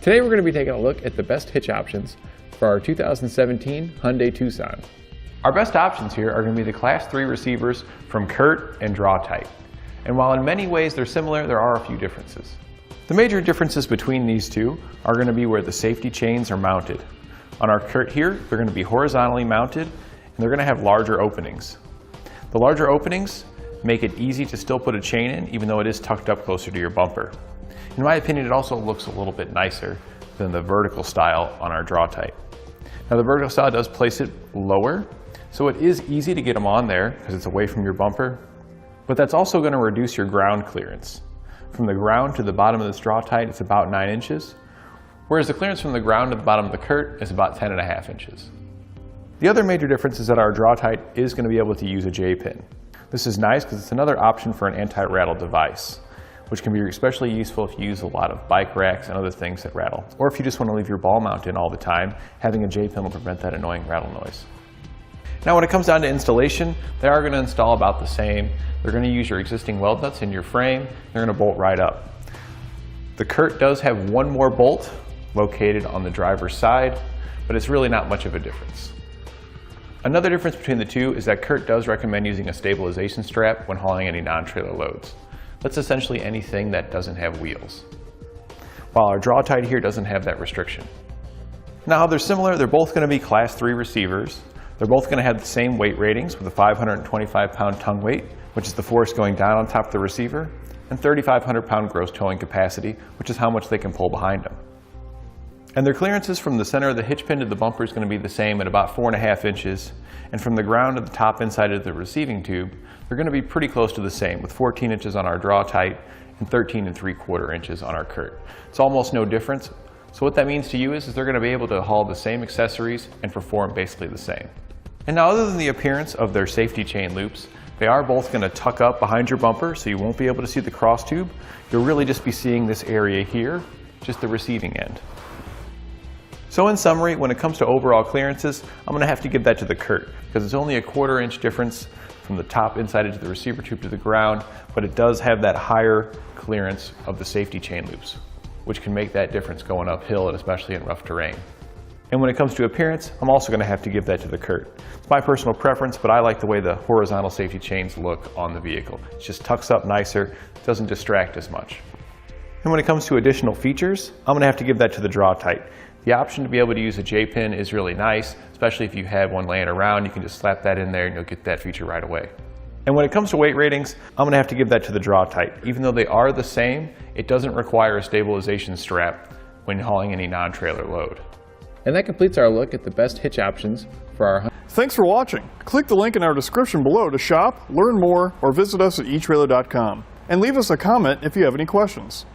Today we're going to be taking a look at the best hitch options for our 2017 Hyundai Tucson. Our best options here are going to be the Class 3 receivers from Curt and Draw-Tite. And while in many ways they're similar, there are a few differences. The major differences between these two are going to be where the safety chains are mounted. On our Curt here, they're going to be horizontally mounted and they're going to have larger openings. The larger openings make it easy to still put a chain in even though it is tucked up closer to your bumper. In my opinion, it also looks a little bit nicer than the vertical style on our Draw-Tite. Now the vertical style does place it lower, so it is easy to get them on there because it's away from your bumper, but that's also going to reduce your ground clearance. From the ground to the bottom of this Draw-Tite, it's about 9 inches, whereas the clearance from the ground to the bottom of the Curt is about 10.5 inches. The other major difference is that our Draw-Tite is going to be able to use a J-pin. This is nice because it's another option for an anti-rattle device, which can be especially useful if you use a lot of bike racks and other things that rattle. Or if you just want to leave your ball mount in all the time, having a J-pin will prevent that annoying rattle noise. Now when it comes down to installation, they are going to install about the same. They're going to use your existing weld nuts in your frame. They're going to bolt right up. The Curt does have one more bolt located on the driver's side, but it's really not much of a difference. Another difference between the two is that Curt does recommend using a stabilization strap when hauling any non-trailer loads. That's essentially anything that doesn't have wheels, while our Draw-Tite here doesn't have that restriction. Now they're similar, they're both going to be Class 3 receivers. They're both going to have the same weight ratings with a 525-pound tongue weight, which is the force going down on top of the receiver, and 3,500-pound gross towing capacity, which is how much they can pull behind them. And their clearances from the center of the hitch pin to the bumper is going to be the same at about 4.5 inches, and from the ground to the top inside of the receiving tube, they're going to be pretty close to the same, with 14 inches on our Draw-Tite and 13.75 inches on our Curt. It's almost no difference. So what that means to you is they're going to be able to haul the same accessories and perform basically the same. And now other than the appearance of their safety chain loops, they are both going to tuck up behind your bumper so you won't be able to see the cross tube. You'll really just be seeing this area here, just the receiving end. So in summary, when it comes to overall clearances, I'm going to have to give that to the Curt because it's only a 1/4 inch difference from the top inside into the receiver tube to the ground, but it does have that higher clearance of the safety chain loops, which can make that difference going uphill and especially in rough terrain. And when it comes to appearance, I'm also going to have to give that to the Curt. It's my personal preference, but I like the way the horizontal safety chains look on the vehicle. It just tucks up nicer, doesn't distract as much. And when it comes to additional features, I'm going to have to give that to the Draw-Tite. The option to be able to use a J-pin is really nice, especially if you have one laying around. You can just slap that in there and you'll get that feature right away. And when it comes to weight ratings, I'm going to have to give that to the Draw-Tite. Even though they are the same, it doesn't require a stabilization strap when hauling any non-trailer load. And that completes our look at the best hitch options for our. Thanks for watching. Click the link in our description below to shop, learn more, or visit us at etrailer.com. And leave us a comment if you have any questions.